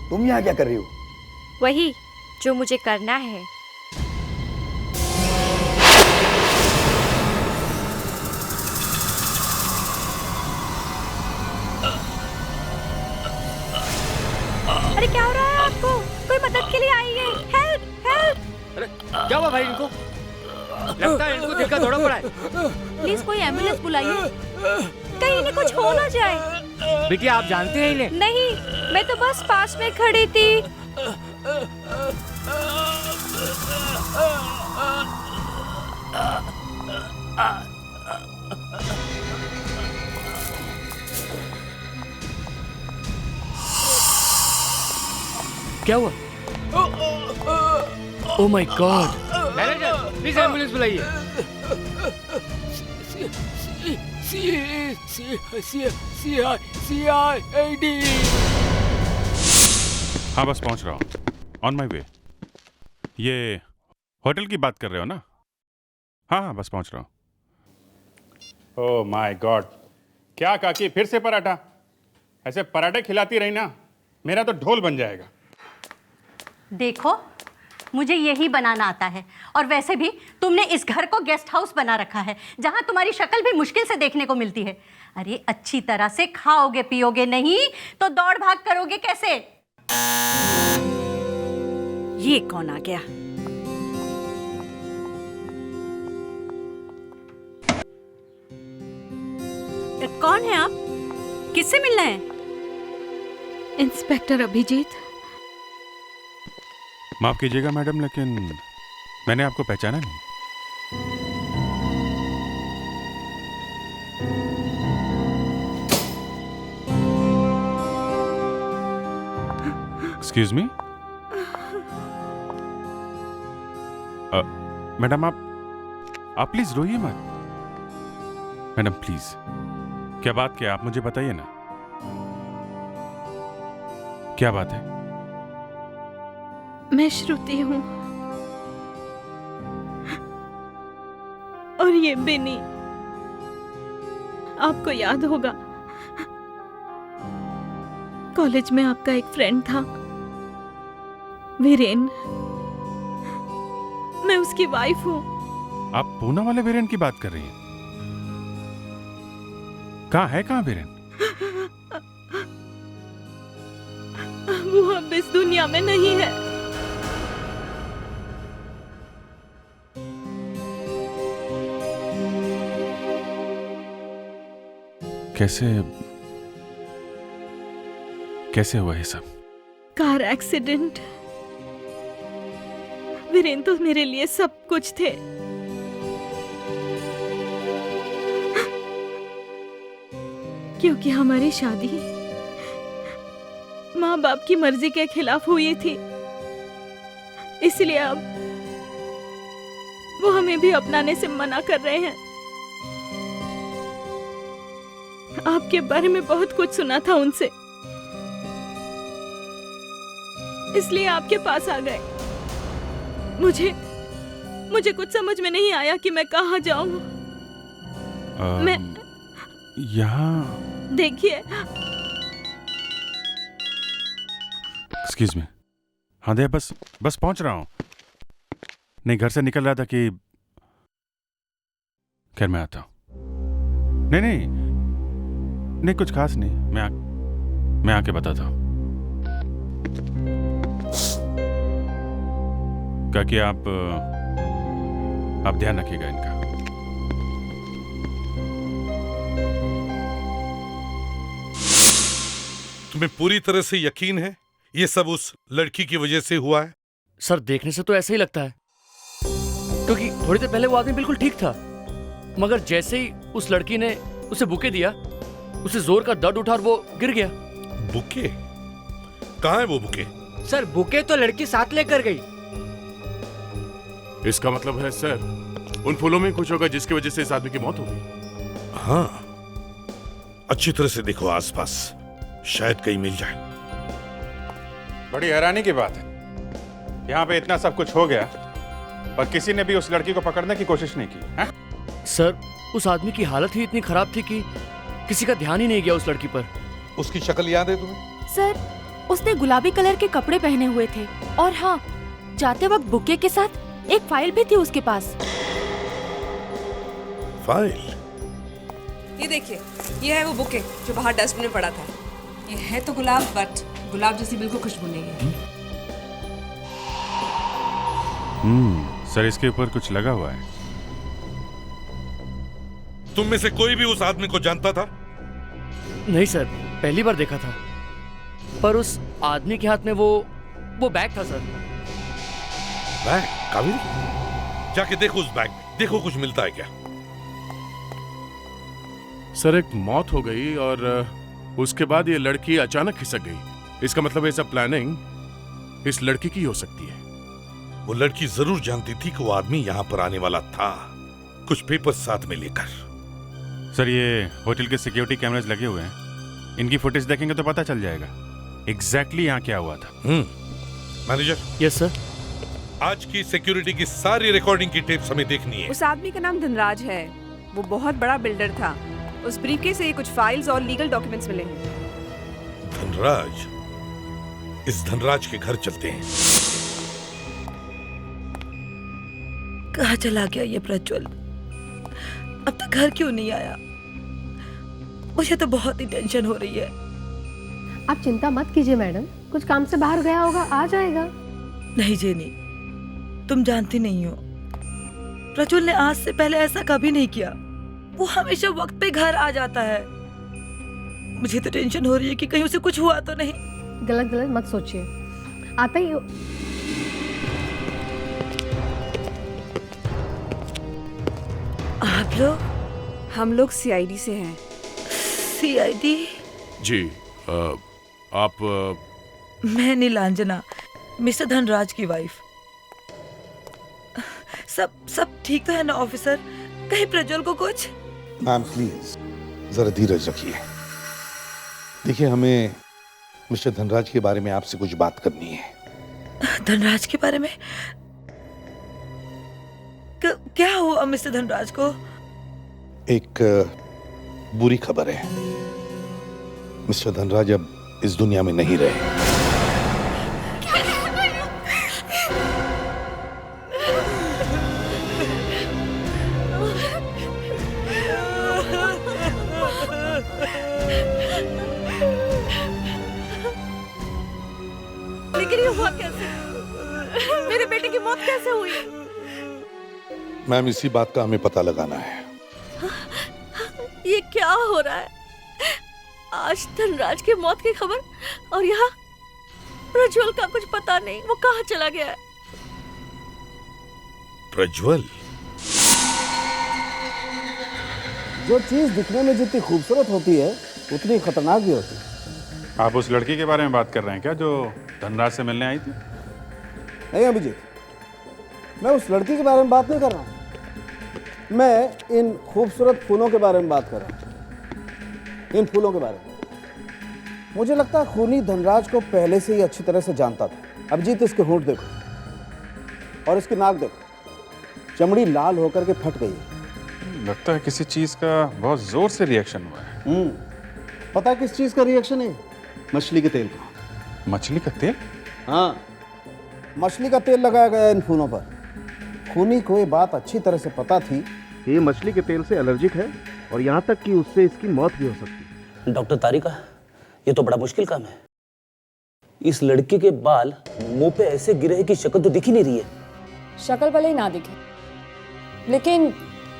तुम यहाँ क्या कर रही हो? वही जो मुझे करना है। अरे क्या हो रहा है आपको? कोई मदद के लिए आइए। Help help. अरे क्या हुआ भाई इनको? लगता है इनको दिल का दौरा पड़ा है। प्लीज कोई एम्बुलेंस बुलाइए, कहीं इन्हें कुछ हो ना जाए। बिटिया आप जानते हैं इन्हें? नहीं, मैं तो बस पास में खड़ी थी। क्या हुआ? Oh my God! Manager please ambulance बुलाइए। हाँ बस पहुंच रहा हूँ, ऑन माई वे। ये होटल की बात कर रहे हो ना? हाँ हाँ बस पहुंच रहा हूँ। ओह माय गॉड, क्या काकी फिर से पराठा? ऐसे पराठे खिलाती रही ना, मेरा तो ढोल बन जाएगा। देखो, मुझे यही बनाना आता है, और वैसे भी तुमने इस घर को गेस्ट हाउस बना रखा है जहां तुम्हारी शक्ल भी मुश्किल से देखने को मिलती है। अरे अच्छी तरह से खाओगे पियोगे नहीं तो दौड़ भाग करोगे कैसे? ये कौन आ गया? कौन है आप? किससे मिलना है? इंस्पेक्टर अभिजीत। माफ कीजिएगा मैडम, लेकिन मैंने आपको पहचाना नहीं। एक्सक्यूज मी मैडम, आप प्लीज रोइए मत। मैडम प्लीज, क्या बात क्या, आप मुझे बताइए ना, क्या बात है? मैं श्रुति हूँ और ये बिनी, आपको याद होगा कॉलेज में आपका एक फ्रेंड था वीरेन, मैं उसकी वाइफ हूँ। आप पूना वाले वीरेन की बात कर रही हैं? कहाँ वीरेन? वो अब इस दुनिया में नहीं है। कैसे हुआ ये सब? Car accident. वीरेन तो मेरे लिए सब कुछ थे। क्योंकि हमारी शादी माँ बाप की मर्जी के खिलाफ हुई थी, इसलिए अब वो हमें भी अपनाने से मना कर रहे हैं। आपके बारे में बहुत कुछ सुना था उनसे, इसलिए आपके पास आ गए। मुझे कुछ समझ में नहीं आया कि मैं कहाँ जाऊं। मैं यहाँ देखिए। Excuse me. हाँ दे, बस पहुंच रहा हूँ। नहीं, घर से निकल रहा था कि खैर मैं आता हूँ। नहीं कुछ खास नहीं, मैं आके बताता हूँ। कि आप ध्यान रखिएगा इनका। तुम्हें पूरी तरह से यकीन है ये सब उस लड़की की वजह से हुआ है? सर देखने से तो ऐसा ही लगता है, क्योंकि थोड़ी देर पहले वो आदमी बिल्कुल ठीक था, मगर जैसे ही उस लड़की ने उसे बुके दिया, उसे जोर का दर्द उठा और वो गिर गया। बुके? कहाँ है वो बुके? सर बुके तो लड़की साथ लेकर गई। इसका मतलब है सर उन फूलों में कुछ होगा जिसकी वजह से इस आदमी की मौत हो गई। हाँ, अच्छी तरह से देखो आसपास, शायद कहीं मिल जाए। बड़ी हैरानी की बात है, यहाँ पे इतना सब कुछ हो गया और किसी ने भी उस लड़की को पकड़ने की कोशिश नहीं की है? सर उस आदमी की हालत ही इतनी खराब थी कि किसी का ध्यान ही नहीं गया उस लड़की पर। उसकी शक्ल याद है तुम्हें? सर उसने गुलाबी कलर के कपड़े पहने हुए थे और हाँ, जाते वक्त बुके के साथ एक फाइल भी थी उसके पास। फाइल? ये देखिए, ये है वो बुके जो बाहर डस्टबिन में पड़ा था। ये है तो गुलाब, बट गुलाब जैसी बिल्कुल खुशबू नहीं है। सर इसके ऊपर कुछ लगा हुआ है। तुम में से कोई भी उस आदमी को जानता था? नहीं सर, पहली बार देखा था। पर उस आदमी के हाथ में वो बैग था सर। बैग? कावेरी, जाके देखो उस बैग में, देखो कुछ मिलता है क्या। सर एक मौत हो गई और उसके बाद ये लड़की अचानक खिसक गई। इसका मतलब ये सब प्लानिंग इस लड़की की हो सकती है। वो लड़की जरूर जानती थी कि वो आदमी यहाँ पर आने वाला था, कुछ पेपर साथ में लेकर। सर ये होटल के सिक्योरिटी कैमरास लगे हुए हैं, इनकी फुटेज देखेंगे तो पता चल जाएगा एग्जैक्टली यहाँ क्या हुआ था। मैनेजर। Yes sir. आज की सिक्योरिटी की सारी रिकॉर्डिंग की टेप्स हमें देखनी है। उस आदमी का नाम धनराज है। वो बहुत बड़ा बिल्डर था। उस ब्रीफकेस से कुछ फाइल्स और लीगल डॉक्यूमेंट्स मिले हैं। धनराज? इस धनराज के घर चलते हैं। कहाँ चला गया ये प्रज्वल? अब तक घर क्यों नहीं आया? मुझे तो बहुत ही टेंशन हो रही है। आप चिंता मत कीजिए मैडम, कुछ काम से बाहर गया होगा, आ जाएगा। नहीं जेनी, तुम जानती नहीं हो, प्रज्वल ने आज से पहले ऐसा कभी नहीं किया। वो हमेशा वक्त पे घर आ जाता है। मुझे तो टेंशन हो रही है कि कहीं उसे कुछ हुआ तो नहीं। गलत गलत मत सोचिए, आता ही आप लोग? हम लोग सीआईडी से हैं। सीआईडी? जी आप मैं नीलांजना, मिस्टर धनराज की वाइफ। सब ठीक तो है ना ऑफिसर? कहीं प्रज्वल को कुछ? मैम प्लीज जरा धीरज रखिए। देखिए, हमें मिस्टर धनराज के बारे में आपसे कुछ बात करनी है। धनराज के बारे में? क्या हुआ मिस्टर धनराज को? एक बुरी खबर है, मिस्टर धनराज अब इस दुनिया में नहीं रहे। लेकिन ये हुआ कैसे? मेरे बेटे की मौत कैसे हुई? मैम, इसी बात का हमें पता लगाना है। ये क्या हो रहा है? आज धनराज की मौत की खबर और यहाँ प्रज्वल का कुछ पता नहीं, वो कहाँ चला गया है? प्रज्वल? जो चीज दिखने में जितनी खूबसूरत होती है उतनी खतरनाक भी होती है। आप उस लड़की के बारे में बात कर रहे हैं क्या, जो धनराज से मिलने आई थी? नहीं अभिजीत, मैं उस लड़की के बारे में बात नहीं कर रहा हूँ। मैं इन खूबसूरत फूलों के बारे में बात कर रहा हूँ। इन फूलों के बारे में मुझे लगता है खूनी धनराज को पहले से ही अच्छी तरह से जानता था। अभिजीत, इसके होंठ देखो और इसकी नाक देखो, चमड़ी लाल होकर के फट गई है। लगता है किसी चीज का बहुत जोर से रिएक्शन हुआ है। पता है किस चीज का रिएक्शन है? मछली के तेल का। मछली का तेल? हाँ, मछली का तेल लगाया गया इन फूलों पर। खूनी को ये बात अच्छी तरह से पता थी कि ये मछली के तेल से एलर्जिक है और यहाँ तक कि उससे इसकी मौत भी हो सकती है। डॉक्टर तारिका, ये तो बड़ा मुश्किल काम है। इस लड़के के बाल मुंह पे ऐसे गिरे हैं कि शक्ल तो दिख ही नहीं रही है। शक्ल भले ही ना दिखे, लेकिन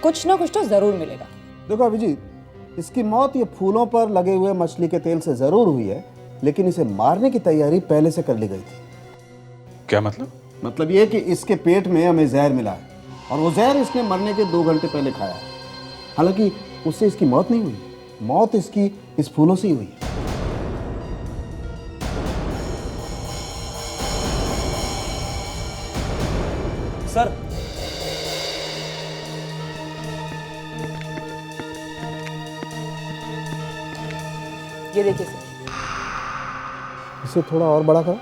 कुछ ना कुछ तो जरूर मिलेगा। देखो अभिजीत, इसकी मौत ये फूलों पर लगे हुए मछली के तेल से जरूर हुई है, लेकिन इसे मारने की तैयारी पहले से कर ली गई थी। क्या मतलब? मतलब ये कि इसके पेट में हमें जहर मिला है और वो जहर इसने मरने के 2 घंटे पहले खाया है। हालांकि उससे इसकी मौत नहीं हुई, मौत इसकी इस फूलों से ही हुई। सर, ये देखिए सर। इसे थोड़ा और बड़ा करो।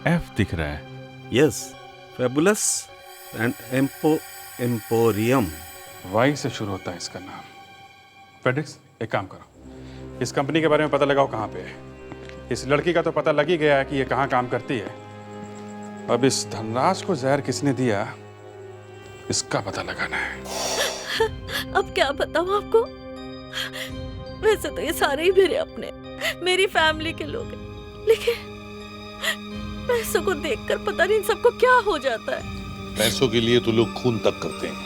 एफ दिख रहा है। Yes, fabulous and emporium. Y से शुरू होता है इसका नाम। फेडेक्स, एक काम करो, इस कंपनी के बारे में पता लगाओ कहाँ पे है। इस लड़की का तो पता लग ही गया है कि ये कहाँ काम करती है। अब इस धनराज को जहर किसने दिया, इसका पता लगाना है। अब क्या बताऊं आपको? वैसे तो ये सारे ही मेरे अपने, मेरी फैमिली के लोग हैं, लेकिन पैसों को देखकर पता नहीं इन सबको क्या हो जाता है। पैसों के लिए तो लोग खून तक करते हैं।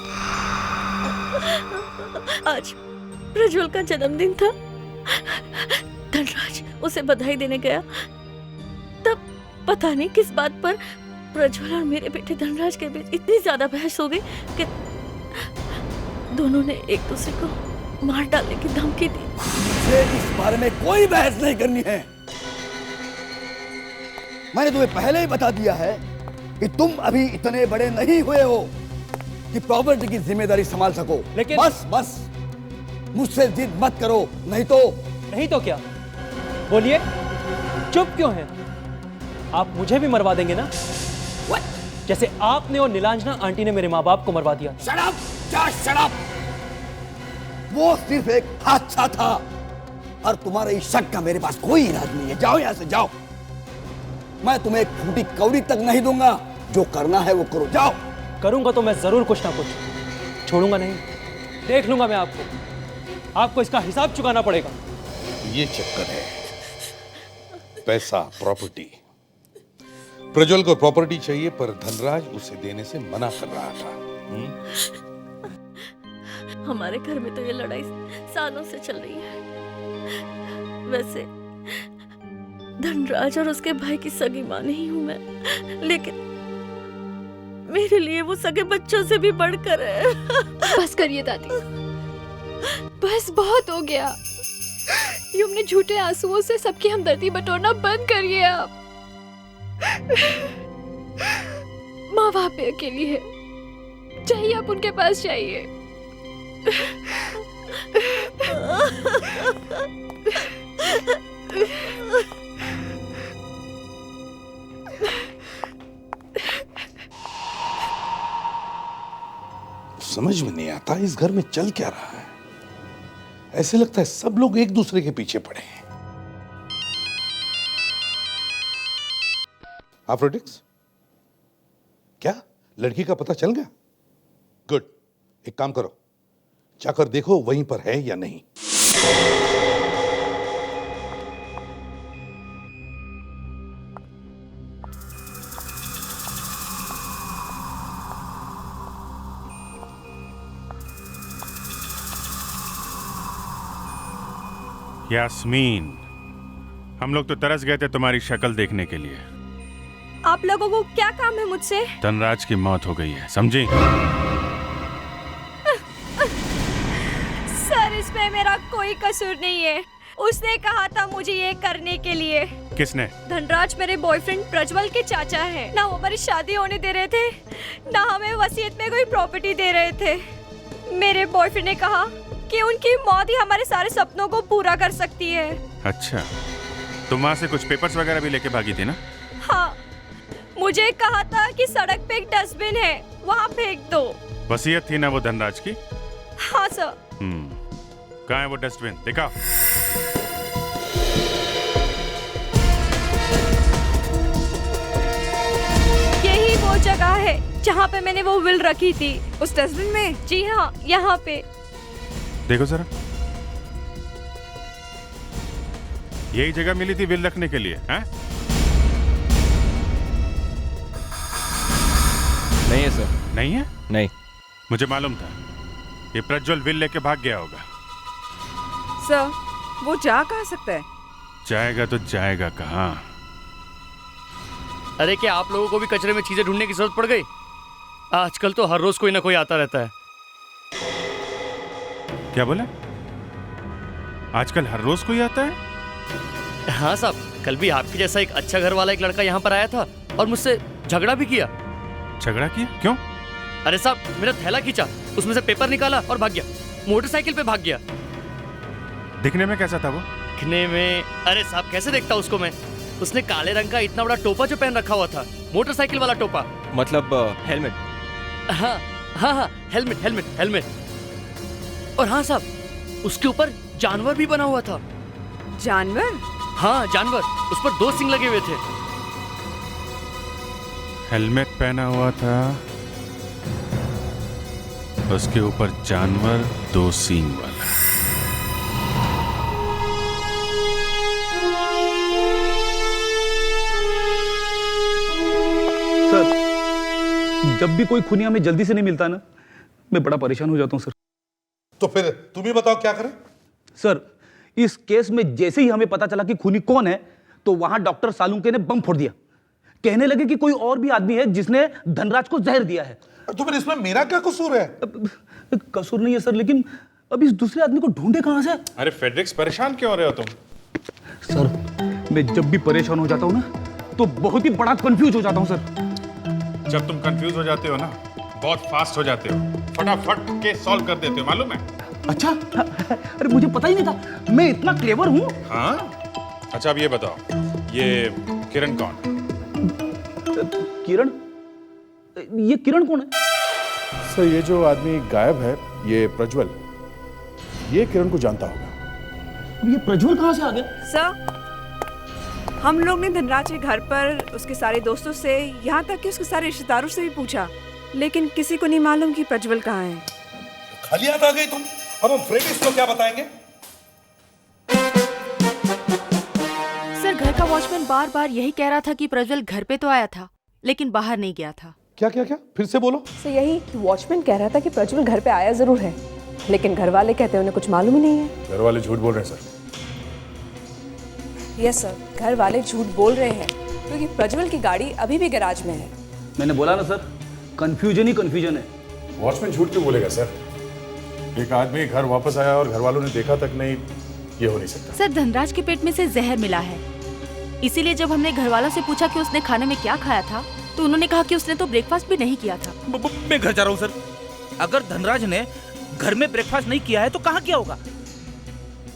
आज प्रज्वल का जन्मदिन था। धनराज उसे बधाई देने गया, तब पता नहीं किस बात पर प्रज्वल और मेरे बेटे धनराज के बीच इतनी ज्यादा बहस हो गई कि दोनों ने एक दूसरे को मार डालने की धमकी दी। मुझे इस बारे में कोई बहस नहीं करनी है। मैंने तुम्हें पहले ही बता दिया है कि तुम अभी इतने बड़े नहीं हुए हो कि प्रॉपर्टी की जिम्मेदारी संभाल सको। लेकिन बस मुझसे जिद मत करो, नहीं तो क्या? बोलिए, चुप क्यों हैं? आप मुझे भी मरवा देंगे ना, जैसे आपने और नीलांजना आंटी ने मेरे माँ बाप को मरवा दिया। Shut up, just shut up. वो सिर्फ एक हादसा था और तुम्हारे इस शक का मेरे पास कोई इलाज नहीं है। जाओ यहां से, जाओ। मैं तुम्हें एक फूटी कौड़ी तक नहीं दूंगा। जो करना है वो करो, जाओ। करूंगा तो मैं जरूर कुछ ना कुछ, छोड़ूंगा नहीं। देख लूंगा मैं आपको इसका हिसाब चुकाना पड़ेगा। ये चक्कर है, पैसा, प्रॉपर्टी। प्रज्वल को प्रॉपर्टी चाहिए पर धनराज उसे देने से मना कर रहा था। हमारे घर में तो ये लड़ाई सालों से चल रही है। वैसे धनराज और उसके भाई की सगी मां नहीं हूं मैं, लेकिन मेरे लिए वो सगे बच्चों से भी बढ़कर है। बस करिए दादी, बस बहुत हो गया। ये अपने झूठे आंसुओं से सबकी हमदर्दी बटोरना बंद करिए आप। माँ वहां पे अकेली है, चाहिए आप उनके पास जाइए। समझ में नहीं आता इस घर में चल क्या रहा है। ऐसे लगता है सब लोग एक दूसरे के पीछे पड़े हैं। आफ्रोडिक्स, क्या लड़की का पता चल गया? गुड, एक काम करो, जाकर देखो वहीं पर है या नहीं। यास्मीन, हम लोग तो तरस गए थे तुम्हारी शक्ल देखने के लिए। आप लोगों को क्या काम है मुझसे? धनराज की मौत हो गई है, समझी? सर, इसमें मेरा कोई कसूर नहीं है। उसने कहा था मुझे ये करने के लिए। किसने? धनराज मेरे बॉयफ्रेंड प्रज्वल के चाचा हैं। ना वो हमारी शादी होने दे रहे थे, ना हमें वसीयत में कोई प्रॉपर्टी दे रहे थे। मेरे बॉयफ्रेंड ने कहा कि उनकी मौत ही हमारे सारे सपनों को पूरा कर सकती है। अच्छा, तुम वहां से कुछ पेपर्स वगैरह भी लेके भागी थी ना? हाँ, मुझे कहा था कि सड़क पे एक डस्टबिन है, वहाँ फेंक दो। वसीयत थी ना वो धनराज की? हाँ सर। कहाँ है वो डस्टबिन, दिखाओ। यही वो जगह है जहाँ पे मैंने वो विल रखी थी। उस डस्टबिन में? जी हाँ, यहाँ पे। देखो जरा, यही जगह मिली थी विल रखने के लिए, हैं? नहीं है सर। नहीं है? नहीं। मुझे मालूम था ये प्रज्वल विल लेके भाग गया होगा। सर, वो जा कहाँ सकता है? जाएगा तो जाएगा कहाँ? अरे क्या आप लोगों को भी कचरे में चीजें ढूंढने की जरूरत पड़ गई? आजकल तो हर रोज कोई ना कोई आता रहता है। क्या बोला? आजकल हर रोज कोई आता है? हाँ साहब, कल भी आपके जैसा एक अच्छा घर वाला एक लड़का यहाँ पर आया था और मुझसे झगड़ा भी किया। झगड़ा किया? क्यों? अरे साहब, मेरा थैला खींचा, उसमें से पेपर निकाला और भाग गया। मोटरसाइकिल पे भाग गया। दिखने में कैसा था वो? दिखने में, अरे साहब कैसे देखता उसको मैं? उसने काले रंग का इतना बड़ा टोपा जो पहन रखा हुआ था, मोटरसाइकिल वाला टोपा। मतलब हेलमेट? हाँ हाँ हाँ, हेलमेट हेलमेट हेलमेट। और हाँ साहब, उसके ऊपर जानवर भी बना हुआ था। जानवर? हाँ जानवर, उस पर 2 सींग लगे हुए थे। हेलमेट पहना हुआ था, उसके ऊपर जानवर 2 सींग वाला। सर, जब भी कोई खूनी हमें जल्दी से नहीं मिलता ना, मैं बड़ा परेशान हो जाता हूँ सर। तो फिर तुम ही बताओ क्या करें? सर, इस केस में जैसे ही हमें पता चला कि खूनी कौन है, तो वहां डॉक्टर सालुंके ने बम फोड़ दिया। कहने लगे कि कोई और भी आदमी है जिसने धनराज को जहर दिया है। तो फिर इसमें मेरा क्या कसूर है? कसूर नहीं है सर, लेकिन अब इस दूसरे आदमी को ढूंढे कहां से? अरे फेडरिक्स, परेशान क्यों हो रहे हो तुम? सर, मैं जब भी परेशान हो जाता हूँ ना, तो बहुत ही बड़ा कंफ्यूज हो जाता हूँ सर। जब तुम कंफ्यूज हो जाते हो ना, बहुत फास्ट हो जाते हो, फटाफट केस सॉल्व कर देते हो, मालूम है? अच्छा, अरे मुझे पता ही नहीं था, मैं इतना क्लेवर हूँ। हाँ? अच्छा अब ये बताओ, ये किरण कौन है? किरण? ये किरण कौन है? सर, ये जो आदमी गायब है, ये प्रज्वल, ये किरण को जानता होगा। ये प्रज्वल कहाँ से आ गया? सर, हम लोग ने धनराज के घर पर उसके सारे दोस्तों से, यहाँ तक कि उसके सारे रिश्तेदारों से भी पूछा, लेकिन किसी को नहीं मालूम कि प्रज्वल कहाँ है। खाली हाथ आ गई तुम? अब हम फ्रेडरिक्स को क्या बताएंगे? सर, घर का वॉचमैन बार बार यही कह रहा था कि प्रज्वल घर पे तो आया था, लेकिन बाहर नहीं गया था। क्या क्या क्या? फिर से बोलो। सर, यही वॉचमैन कह रहा था कि प्रज्वल घर पे आया जरूर है, लेकिन घर वाले कहते हैं उन्हें कुछ मालूम ही नहीं है। घर वाले झूठ बोल रहे हैं सर। यस सर, घर वाले झूठ बोल रहे हैं क्योंकि प्रज्वल की गाड़ी अभी भी गैराज में है। मैंने बोला ना सर, कंफ्यूजन ही कंफ्यूजन है। वॉचमैन झूठ क्यों बोलेगा सर? एक आदमी घर वापस आया और घर वालों ने देखा तक नहीं, ये हो नहीं सकता। सर, धनराज के पेट में से जहर मिला है, इसीलिए जब हमने घर वालों से पूछा कि उसने खाने में क्या खाया था, तो उन्होंने कहा कि उसने तो ब्रेकफास्ट भी नहीं किया था। मैं घर जा रहा हूँ सर। अगर धनराज ने घर में ब्रेकफास्ट नहीं किया है तो कहाँ किया होगा?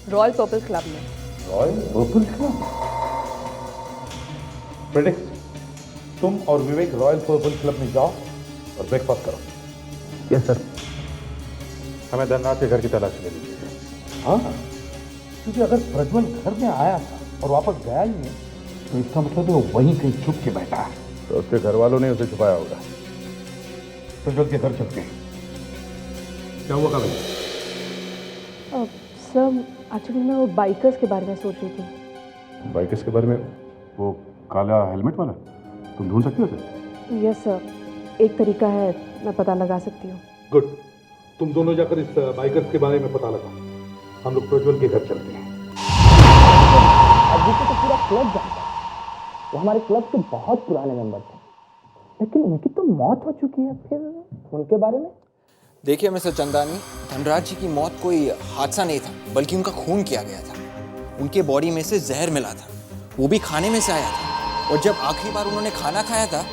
रॉयल पर्पल क्लब में। Royal purple club? फ्रेडरिक्स, तुम और विवेक रॉयल पर्पल क्लब में जाओ और ब्रेकफास्ट करो। Yes sir. हमें धनराज के घर की तलाशी ले लीजिए। हाँ, क्योंकि अगर प्रज्वल घर में आया था और वापस गया ही नहीं, तो इसका मतलब वो वहीं कहीं छुप के बैठा है। तो उसके घर वालों ने उसे छुपाया होगा। प्रज्वल के घर चलते हैं। क्या हुआ कभी? सर, एक्चुअली मैं वो बाइकर्स के बारे में सोच रही थी। बाइकर्स के बारे में? वो काला हेलमेट वाला? तुम ढूंढ सकती हो सर? यस सर, एक तरीका है, मैं पता लगा सकती हूँ। गुड, तुम दोनों जाकर इस बाइकर्स के बारे में पता लगा। हम लोग प्रज्वल के घर चलते हैं। अभी तो पूरा क्लब जानता है, वो हमारे क्लब के बहुत पुराने मेंबर थे, लेकिन उनकी तो मौत हो चुकी है। फिर उनके बारे में? देखिए मिस्टर चंदानी, धनराज जी की मौत कोई हादसा नहीं था, बल्कि उनका खून किया गया था। उनके बॉडी में से जहर मिला था, वो भी खाने में से आया था, और जब आखिरी बार उन्होंने खाना खाया था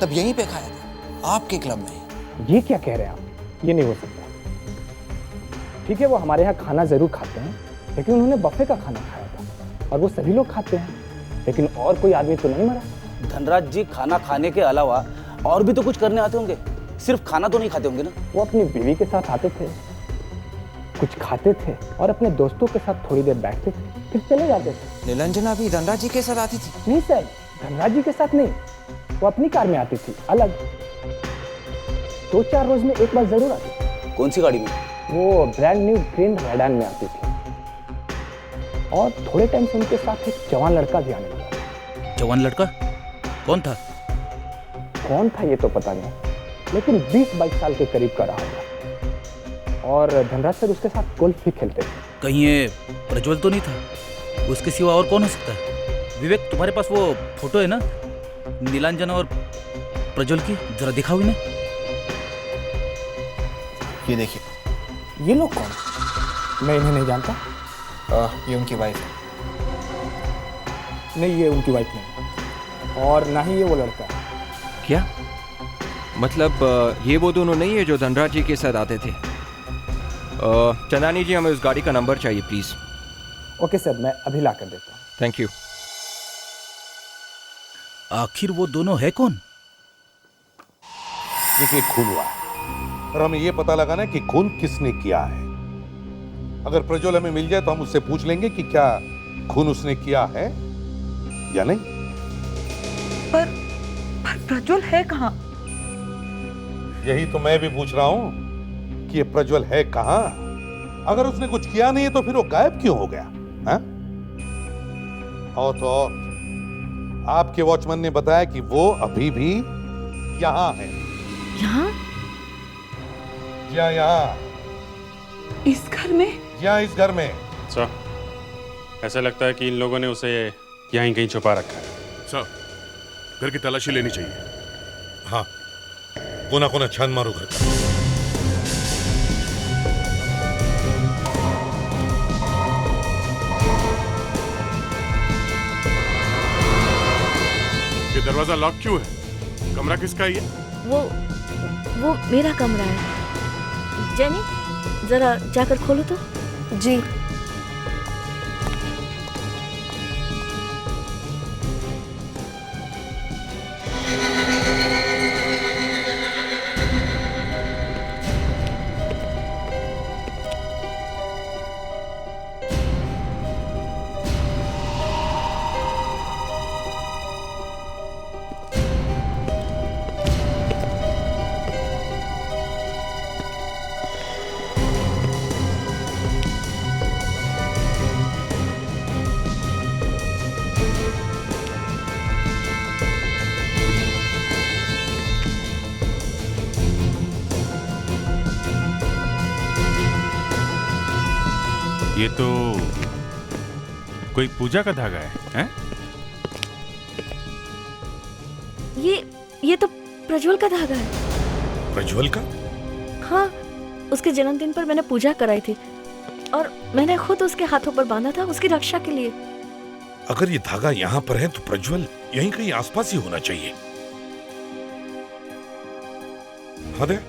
तब यहीं पे खाया था, आपके क्लब में। ये क्या कह रहे हैं आप? ये नहीं हो सकता। ठीक है, वो हमारे यहाँ खाना जरूर खाते हैं, लेकिन उन्होंने बफे का खाना खाया था, और वो सभी लोग खाते हैं, लेकिन और कोई आदमी तो नहीं मरा। धनराज जी खाना खाने के अलावा और भी तो कुछ करने आते होंगे, सिर्फ खाना तो नहीं खाते होंगे ना? वो अपनी बीवी के साथ आते थे, कुछ खाते थे, और अपने दोस्तों के साथ थोड़ी देर बैठते थे, फिर चले जाते थे। निरंजना भी धनराज जी के साथ आती थी? नहीं सर, धनराज जी के साथ नहीं, वो अपनी कार में आती थी, अलग। 2-4 रोज में एक बार जरूर आती थी। कौन सी गाड़ी में? वो ब्रांड न्यू ग्रीन रेडान में आती थी, और थोड़े टाइम से उनके साथ एक जवान लड़का भी आने लगा। जवान लड़का? कौन था? कौन था ये तो पता नहीं, लेकिन 20-22 साल के करीब का रहा होगा, और धनराज सर उसके साथ गोल्फ भी खेलते थे। कहीं ये प्रज्वल तो नहीं था? उसके सिवा और कौन हो सकता है? विवेक, तुम्हारे पास वो फोटो है ना नीलांजना और प्रज्वल की? जरा दिखाओ इन्हें। ये देखिए। ये लोग कौन? मैं इन्हें नहीं जानता। ये उनकी वाइफ है। नहीं, ये उनकी वाइफ नहीं, और ना ही ये वो लड़का है। क्या मतलब? ये वो दोनों नहीं है जो धनराज जी के साथ आते थे? चंदानी जी, हमें उस गाड़ी का नंबर चाहिए प्लीज। ओके सर, मैं अभी ला कर देता हूँ। Thank you. आखिर वो दोनों है कौन? देखिए, खून हुआ है और हमें यह पता लगाना है कि खून किसने किया है। अगर प्रज्वल हमें मिल जाए तो हम उससे पूछ लेंगे कि क्या खून उसने किया है या नहीं? पर प्रज्वल है कहाँ? यही तो मैं भी पूछ रहा हूं कि ये प्रज्वल है कहां? अगर उसने कुछ किया नहीं है तो फिर वो गायब क्यों हो गया? हाँ? और तो और आपके वॉचमैन ने बताया कि वो अभी भी यहां है। यहाँ? यहाँ इस घर में? यहाँ इस घर में। सर, ऐसा लगता है कि इन लोगों ने उसे यहीं कहीं छुपा रखा है। सर, घर की तलाशी लेनी चाहिए। हाँ, कोना कोना छान मारो घर का। ये दरवाजा लॉक क्यों है? कमरा किसका है ये? वो मेरा कमरा है। जेनी, जरा जाकर खोलो तो। जी। ये तो कोई पूजा का धागा है, हैं? ये तो प्रज्वल का धागा है। प्रज्वल का? हाँ, उसके जन्मदिन पर मैंने पूजा कराई थी और मैंने खुद उसके हाथों पर बांधा था उसकी रक्षा के लिए। अगर ये धागा यहाँ पर है तो प्रज्वल यहीं कहीं आसपास ही होना चाहिए। हाँ दे।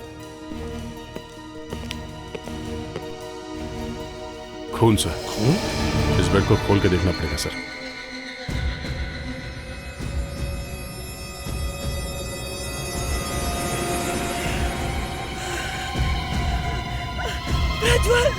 खून सर। खून? इस बेड को खोल के देखना पड़ेगा सर। प्रज्वल!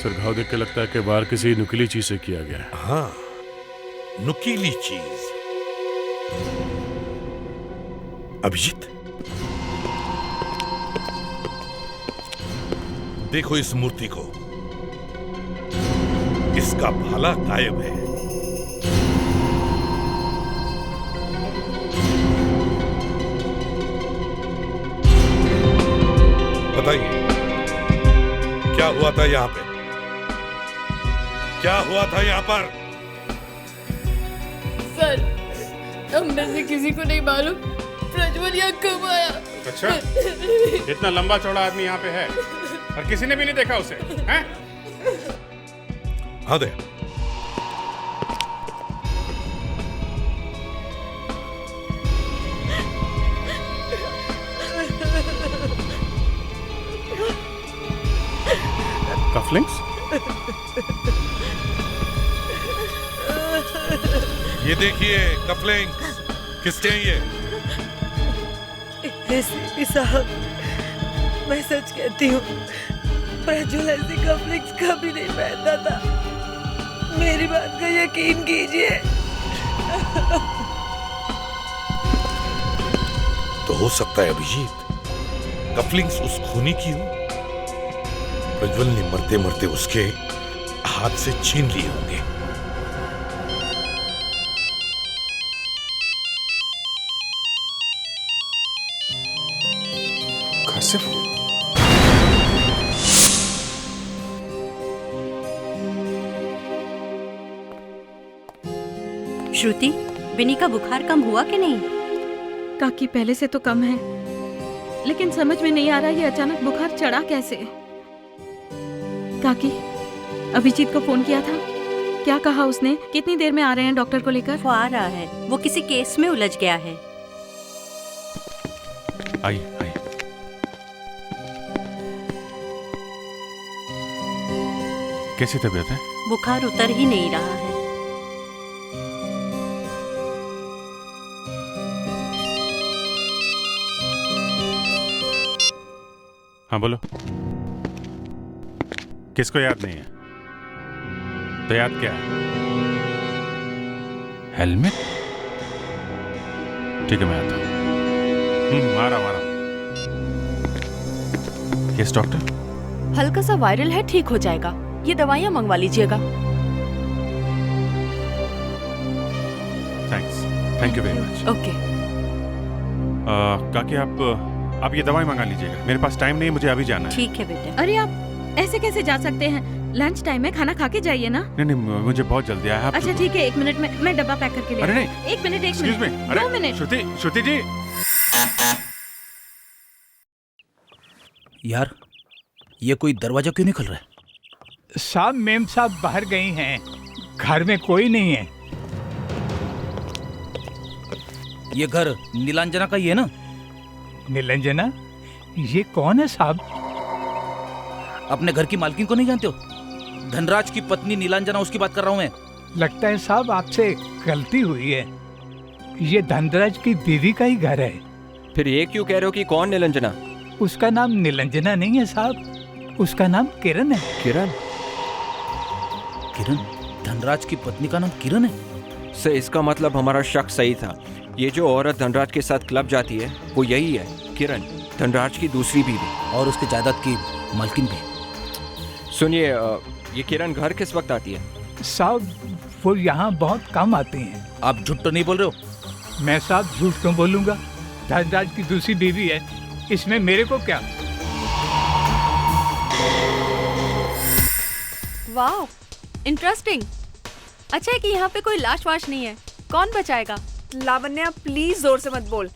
सर, घाव देख के लगता है कि वार किसी नुकीली चीज से किया गया है। हाँ, नुकीली चीज। अभिजीत, देखो इस मूर्ति को, इसका भाला गायब है। बताइए क्या हुआ था यहाँ पे? क्या हुआ था यहाँ पर? सर, हम में से किसी को नहीं मालूम प्रज्वल यहाँ कब आया। अच्छा, इतना लंबा चौड़ा आदमी यहाँ पे है और किसी ने भी नहीं देखा उसे, हैं? हाँ दे। कफलिंग्स? ये देखिए कफलिंग्स। किसके हैं ये? एसपी साहब, मैं सच कहती हूँ, प्रज्वल ऐसी कफलिंग्स कभी नहीं पहनता था। मेरी बात का यकीन कीजिए। तो हो सकता है अभिजीत, कफलिंग्स उस खूनी की हो। प्रज्वल ने मरते मरते उसके हाथ से छीन लिए होंगे। घर से श्रुति, विनी का बुखार कम हुआ कि नहीं? काकी पहले से तो कम है, लेकिन समझ में नहीं आ रहा ये अचानक बुखार चढ़ा कैसे। काकी, अभिजीत को फोन किया था? क्या कहा उसने? कितनी देर में आ रहे हैं डॉक्टर को लेकर? वो आ रहा है, वो किसी केस में उलझ गया है। आइए आइए। कैसी तबीयत है? बुखार उतर ही नहीं रहा है। हाँ बोलो। किसको याद नहीं है? तो याद क्या है? हेलमेट? ठीक है, मैं आता हूँ। आ रहा हूँ। Yes doctor. हल्का सा वायरल है, ठीक हो जाएगा। ये दवाइयाँ मंगवा लीजिएगा। Thanks, thank you very much. Okay. काकी आप ये दवाई मंगा लीजिएगा, मेरे पास टाइम नहीं है, मुझे अभी जाना है। ठीक है बेटे। अरे आप ऐसे कैसे जा सकते हैं? लंच टाइम है, खाना खा के जाइए ना। नहीं, मुझे बहुत जल्दी है। अच्छा ठीक है, 1 मिनट में मैं डब्बा पैक करके ले। अरे नहीं, 1 मिनट, 1 Excuse me, मिनट, अरे 2 मिनट। श्रुति जी। यार, ये कोई दरवाजा क्यों नहीं खुल रहा है? साहब, मेम साहब बाहर गई हैं, घर में कोई नहीं है। ये घर नीलांजना का ही है ना? नीलांजना? ये कौन है साहब? अपने घर की मालकिन को नहीं जानते हो? धनराज की पत्नी नीलांजना, उसकी बात कर रहा हूँ मैं। लगता है साहब आपसे गलती हुई है। ये धनराज की बीवी का ही घर है। फिर ये क्यों कह रहे हो कि कौन नीलांजना? उसका नाम नीलांजना नहीं है साहब, उसका नाम किरण है। किरण? किरण? धनराज की पत्नी का नाम किरण है? सर, इसका मतलब हमारा शक सही था। ये जो औरत धनराज के साथ क्लब जाती है वो यही है, किरण, धनराज की दूसरी बीवी और उसके जायदाद की मालकिन भी। सुनिए, ये किरण घर किस वक्त आती है? साहब, वो यहाँ बहुत कम आती हैं। आप झूठ तो नहीं बोल रहे हो? मैं साहब झूठ क्यों बोलूँगा? धनराज की दूसरी बीवी है, इसमें मेरे को क्या? वाह, इंटरेस्टिंग। अच्छा है कि यहाँ पे कोई लाश वाश नहीं है। कौन बचाएगा? लावण्या प्लीज जोर से मत बोल,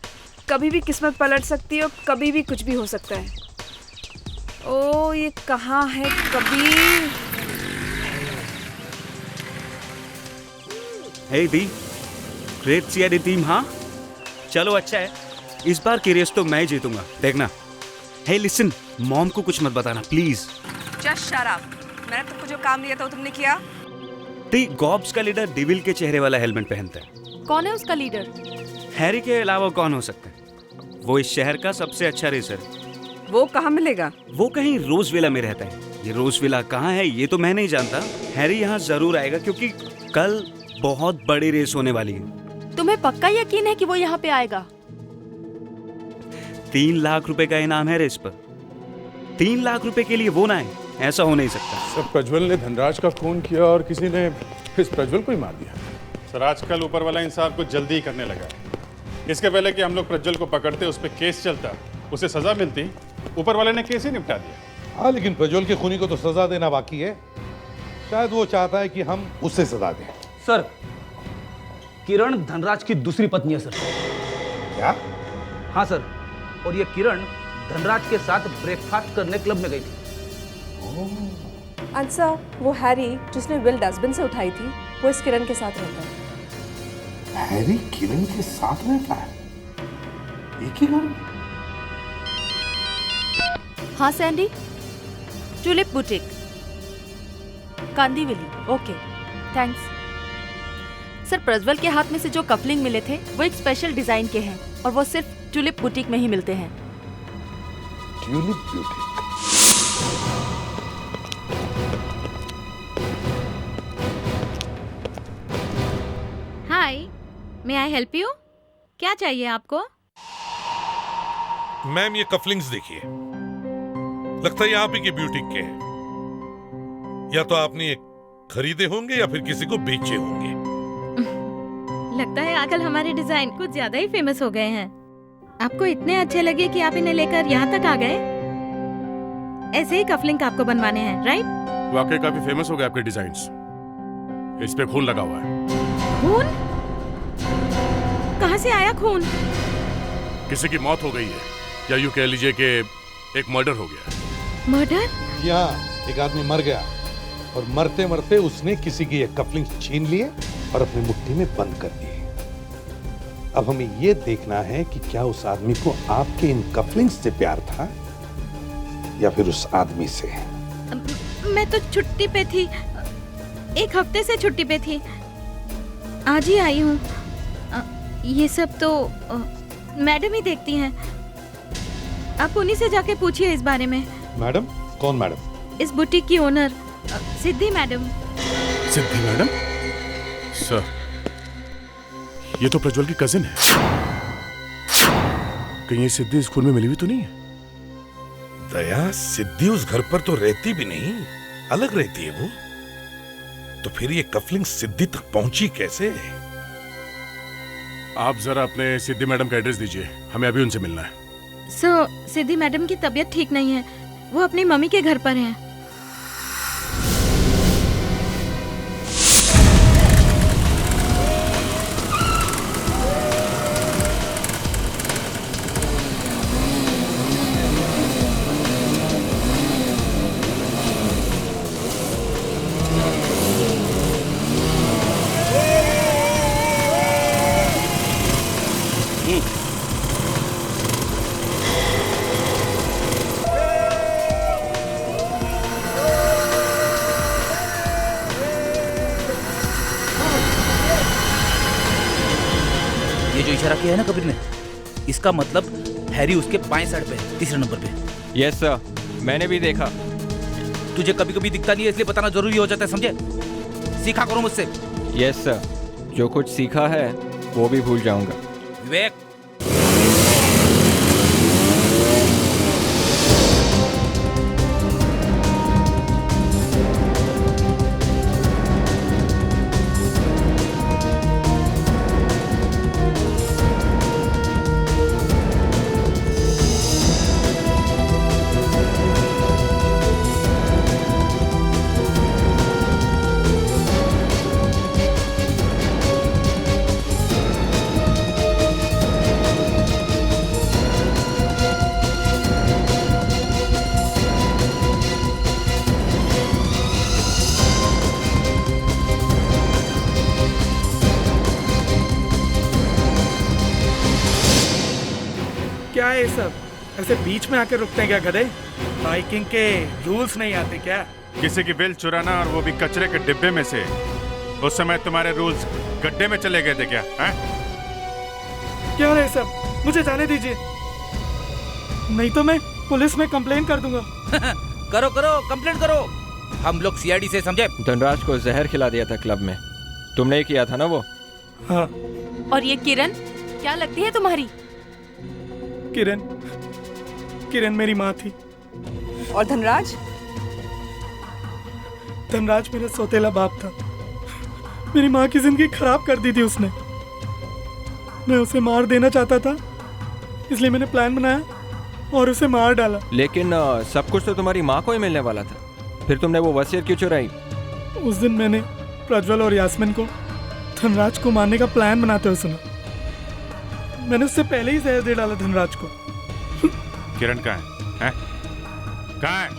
कभी भी किस्मत पलट सकती है, कभी भी कुछ भी हो सकता है। ओ, ये कहाँ है कबीर? हे दी, ग्रेट सीआईडी टीम। हाँ चलो, अच्छा है, इस बार की रेस तो मैं ही जीतूंगा, देखना। हे लिसन, मॉम को कुछ मत बताना प्लीज। Just shut up. मैंने तुमको जो काम दिया था वो तुमने किया? दी गॉब्स का लीडर डेविल के चेहरे वाला हेलमेट पहनता है। कौन है उसका लीडर? हैरी के अलावा कौन हो सकता है? वो इस शहर का सबसे अच्छा रेसर है। वो कहाँ मिलेगा? वो कहीं रोजविला में रहता है। ये रोजविला कहाँ है ये तो मैं नहीं जानता। हैरी यहाँ जरूर आएगा क्योंकि कल बहुत बड़ी रेस होने वाली है। तुम्हें पक्का यकीन है कि वो यहाँ पे आएगा? 3 लाख रुपए का इनाम है रेस पर। 3 लाख रुपए के लिए वो ना है, ऐसा हो नहीं सकता। सर, प्रज्वल ने धनराज का खून किया और किसी ने इस प्रज्वल को ही मार दिया। सर, आजकल ऊपर वाला इंसाफ कुछ जल्दी ही करने लगा। इसके पहले कि हम लोग प्रज्वल को पकड़ते, उस पर केस चलता, उसे सजा मिलती, ऊपर वाले ने केस ही निपटा दिया। हाँ, लेकिन प्रज्वल के खूनी को तो सजा देना बाकी है। शायद वो चाहता है कि हम उसे सजा दें। सर, किरण धनराज की दूसरी पत्नी है सर। क्या? हाँ सर, और ये किरण धनराज के साथ ब्रेकफास्ट करने क्लब में गई थी। अच्छा, वो हैरी जिसने विल डस्टबिन से उठाई थी, वो इस किरण के साथ रहता है। हैरी किरण के साथ रहता है? एक ही घर में? हाँ Sandy, tulip boutique, Kandivali. Okay, thanks. Sir, Prajwal के हाथ में से जो कफलिंग मिले थे वो एक स्पेशल डिजाइन के हैं और वो सिर्फ ट्यूलिप बुटीक में ही मिलते हैं। Tulip boutique? Hi, may I help you? क्या चाहिए आपको? मैम, ये कफलिंग्स देखिए, लगता है आप ही के ब्यूटीक के हैं। या तो आपने ये खरीदे होंगे या फिर किसी को बेचे होंगे। लगता है आजकल हमारे डिजाइन कुछ ज्यादा ही फेमस हो गए हैं। आपको इतने अच्छे लगे कि आप इन्हें लेकर यहाँ तक आ गए। ऐसे ही कफलिंग आपको बनवाने हैं, राइट? वाकई काफी फेमस हो गए आपके डिजाइन्स। इस पे खून लगा हुआ है। खून? कहाँ से आया खून? किसी की मौत हो गई है, या यूं कह लीजिए कि एक मर्डर हो गया। मर्डर? यहाँ एक आदमी मर गया और मरते मरते उसने किसी की ये कफलिंग छीन लिए और अपनी मुट्ठी में बंद कर दिए। अब हमें ये देखना है कि क्या उस आदमी को आपके इन कफलिंग्स से प्यार था या फिर उस आदमी से। मैं तो छुट्टी पे थी, 1 हफ्ते से छुट्टी पे थी, आज ही आई हूँ। ये सब तो मैडम ही देखती हैं। आप उन्हीं से जाके पूछिए इस बारे में। मैडम? कौन मैडम? इस बुटीक की ओनर सिद्धि मैडम। सिद्धि मैडम? सर, ये तो प्रज्वल की कजिन है। कहीं ये सिद्धि स्कूल में मिली हुई तो नहीं है? दया, सिद्धि उस घर पर तो रहती भी नहीं, अलग रहती है वो। तो फिर ये कफलिंग सिद्धि तक पहुंची कैसे? आप जरा अपने सिद्धि मैडम का एड्रेस दीजिए, हमें अभी उनसे मिलना है। सिद्धि मैडम की तबीयत ठीक नहीं है, वो अपनी मम्मी के घर पर हैं। ये जो इशारा किया है ना कबीर ने, इसका मतलब हैरी उसके बाएं साइड पे है, तीसरे नंबर पे। यस सर, मैंने भी देखा। तुझे कभी कभी दिखता नहीं है, इसलिए बताना जरूरी हो जाता है, समझे? सीखा करो मुझसे। यस सर, जो कुछ सीखा है वो भी भूल जाऊंगा। विवेक, क्या है ये सब? ऐसे बीच में आके रुकते हैं क्या गधे? बाइकिंग के रूल्स नहीं आते क्या? किसी की बिल चुराना, और वो भी कचरे के डिब्बे में से। उस समय तुम्हारे रूल्स गड्ढे में चले गए थे क्या? हैं? क्या है सब? मुझे जाने दीजिए, नहीं तो मैं पुलिस में कंप्लेन कर दूंगा। करो करो, कंप्लेंट करो। हम लोग सीआईडी से, समझे? धनराज को जहर खिला दिया था क्लब में, तुमने ही किया था ना वो? हाँ। और ये किरण क्या लगती है तुम्हारी? किरण मेरी माँ थी। और धनराज? धनराज मेरा सौतेला बाप था। मेरी माँ की जिंदगी खराब कर दी थी उसने। मैं उसे मार देना चाहता था, इसलिए मैंने प्लान बनाया और उसे मार डाला। लेकिन सब कुछ तो तुम्हारी माँ को ही मिलने वाला था, फिर तुमने वो वसीयत क्यों चुराई? उस दिन मैंने प्रज्वल और यास्मिन को धनराज को मारने का प्लान बनाते हुए सुना। मैंने उससे पहले ही जहर दे डाला धनराज को। किरण कहाँ है? कहाँ है?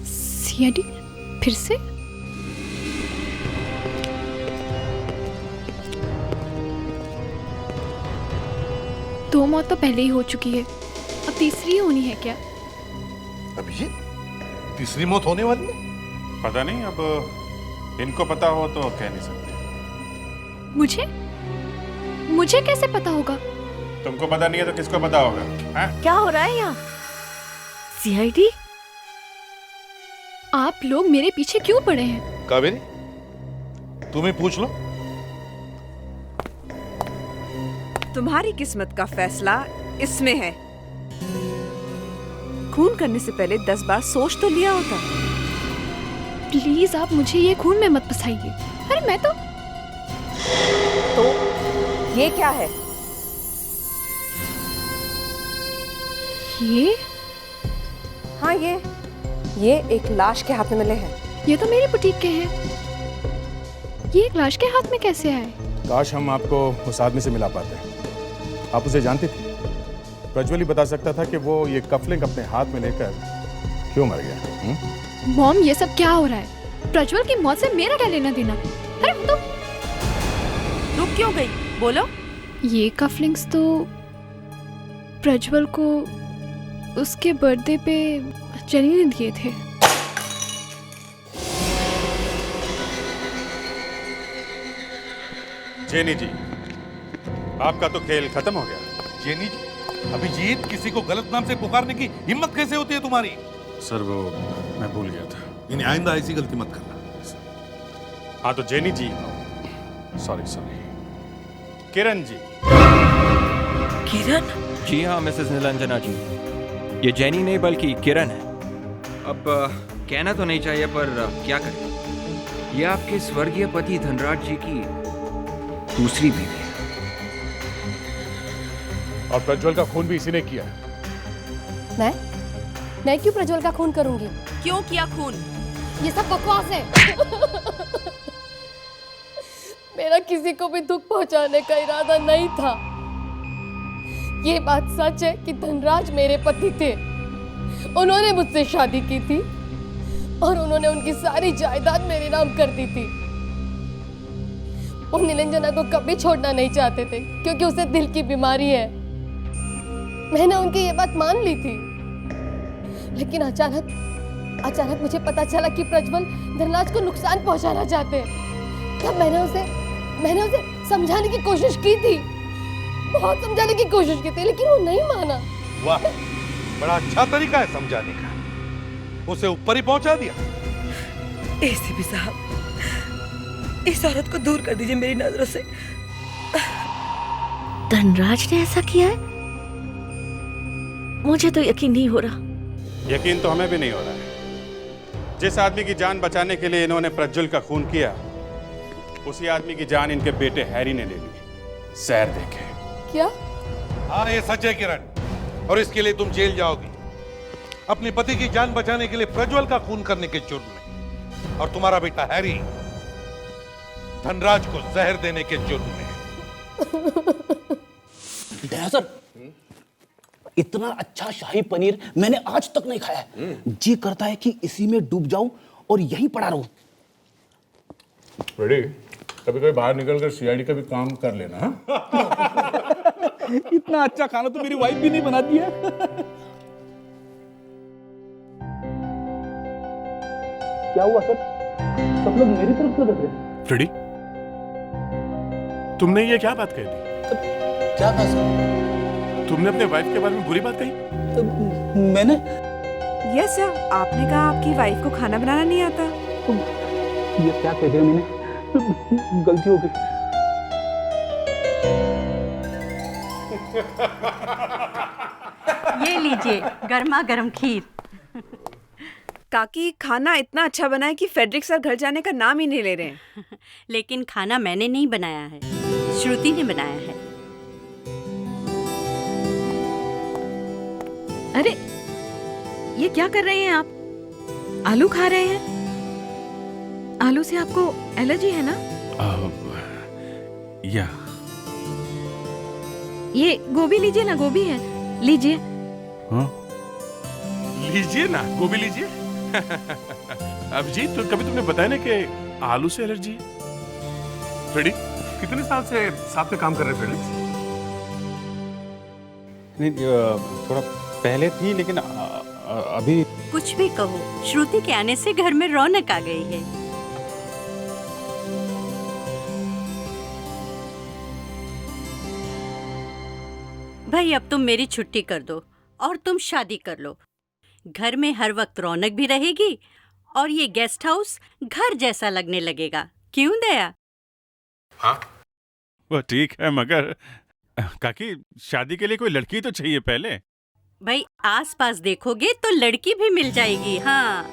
सीआईडी फिर से? दो मौत तो पहले ही हो चुकी है, अब तीसरी होनी है क्या? अभिजीत, तीसरी मौत होने वाली है? पता नहीं, अब इनको पता हो तो कह नहीं सकते। मुझे कैसे पता होगा? तुमको पता नहीं है तो किसको पता होगा? हैं? क्या हो रहा है यहाँ? सीआईडी? आप लोग मेरे पीछे क्यों पड़े हैं? कावेरी, तुम्हें पूछ लो। तुम्हारी किस्मत का फैसला इसमें है। खून करने से पहले 10 बार सोच तो लिया होता। प्लीज आप मुझे ये खून में मत फंसाइए। अरे मैं तो ये क्या है? ये? हाँ, ये एक लाश के हाथ में मिले हैं। ये तो मेरी बुटीक के हैं। ये एक लाश के हाथ में कैसे आए? काश हम आपको उस आदमी से मिला पाते। आप उसे जानती थी? प्रज्वल ही बता सकता था कि वो ये कफलिंग अपने हाथ में लेकर क्यों मर गया। मॉम, ये सब क्या हो रहा है? प्रज्वल की मौत से मेरा क्या लेना देना? अरे तो रुक क्यों गई? बोलो। ये कफलिंग्स तो प्रज्वल को उसके बर्थडे पे जनी ने दिए थे। जेनी जी, आपका तो खेल खत्म हो गया। जेनी जी, अभिजीत, किसी को गलत नाम से पुकारने की हिम्मत कैसे होती है तुम्हारी? सर वो मैं भूल गया था। इन्हें आइंदा ऐसी गलती मत करना। हाँ तो जेनी जी, सॉरी सॉरी, किरण जी। किरण? जी हाँ मिसेस नीलांजना जी, ये जेनी नहीं बल्कि किरण है। अब कहना तो नहीं चाहिए पर क्या करें, ये आपके स्वर्गीय पति धनराज जी की दूसरी बीवी है। और प्रज्वल का खून भी इसी ने किया है। मैं क्यों प्रज्वल का खून करूंगी? क्यों किया खून? ये सब बकवास है। मेरा किसी को भी दुख पहुंचाने का इरादा नहीं था। ये बात सच है कि धनराज मेरे पति थे। उन्होंने मुझसे शादी की थी और उन्होंने उनकी सारी जायदाद मेरे नाम कर दी थी। वो नीलांजना को कभी छोड़ना नहीं चाहते थे क्योंकि उसे दिल की बीमारी है। मैंने उनकी ये बात मान ली थी, लेकिन अचानक मुझे पता चला कि प्रज्वल धनराज को नुकसान पहुंचाना चाहते हैं। तब मैंने उसे समझाने की कोशिश की थी, बहुत समझाने की कोशिश की थी, लेकिन वो नहीं माना। वाह, बड़ा अच्छा तरीका है समझाने का। उसे ऊपर ही पहुंचा दिया। एसीपी साहब, इस औरत को दूर कर दीजिए मेरी नजरों से। धनराज ने ऐसा किया है? मुझे तो यकीन नहीं हो रहा। यकीन तो हमें भी नहीं हो रहा है। जिस आदमी की जान बचाने के लिए इन्होंने प्रज्वल का खून किया, उसी आदमी की जान इनके बेटे हैरी ने ले ली। सैर देखे क्या? हाँ, ये सच है किरण, और इसके लिए तुम जेल जाओगी, अपने पति की जान बचाने के लिए प्रज्वल का खून करने के जुर्म में, और तुम्हारा बेटा हैरी धनराज को जहर देने के जुर्म में। दया सर, इतना अच्छा शाही पनीर मैंने आज तक नहीं खाया है। जी करता है कि इसी में डूब जाऊं और यहीं पड़ा रहूं। रेडी? कभी कभी बाहर निकलकर सीआईडी का भी काम कर लेना। इतना अच्छा खाना तो मेरी वाइफ भी नहीं बनाती है। क्या हुआ सर? सब लोग मेरी तरफ क्यों देख रहे हैं? फ्रेडी, तुमने ये क्या बात कह दी? क्या कहा सर? तुमने अपने वाइफ के बारे में बुरी बात कही? मैंने? यस सर, आपने कहा आपकी वाइफ को खाना बनाना नहीं आता। ये क्या कह दिया मैंने? गलती हो गई। ये लीजिए गर्मा गर्म खीर। काकी, खाना इतना अच्छा बना है कि फेडरिक सर घर जाने का नाम ही नहीं ले रहे हैं। लेकिन खाना मैंने नहीं बनाया है, श्रुति ने बनाया है। अरे ये क्या कर रहे हैं आप? आलू खा रहे हैं? आलू से आपको एलर्जी है ना? या ये गोभी लीजिए ना, गोभी है, लीजिए। हाँ? लीजिए ना, गोभी लीजिए। अभिजीत, तो कभी तुमने बताया ना कि आलू से एलर्जी है? फ्रेडी, कितने साल से साथ में काम कर रहे हैं फ्रेडी? नहीं, थोड़ा पहले थी, लेकिन अभी कुछ भी कहो, श्रुति के आने से घर में रौनक आ गई है। भाई अब तुम मेरी छुट्टी कर दो और तुम शादी कर लो। घर में हर वक्त रौनक भी रहेगी और ये गेस्ट हाउस घर जैसा लगने लगेगा। क्यों दया? हाँ, वो ठीक है, मगर काकी, शादी के लिए कोई लड़की तो चाहिए पहले। भाई आसपास देखोगे तो लड़की भी मिल जाएगी। हाँ।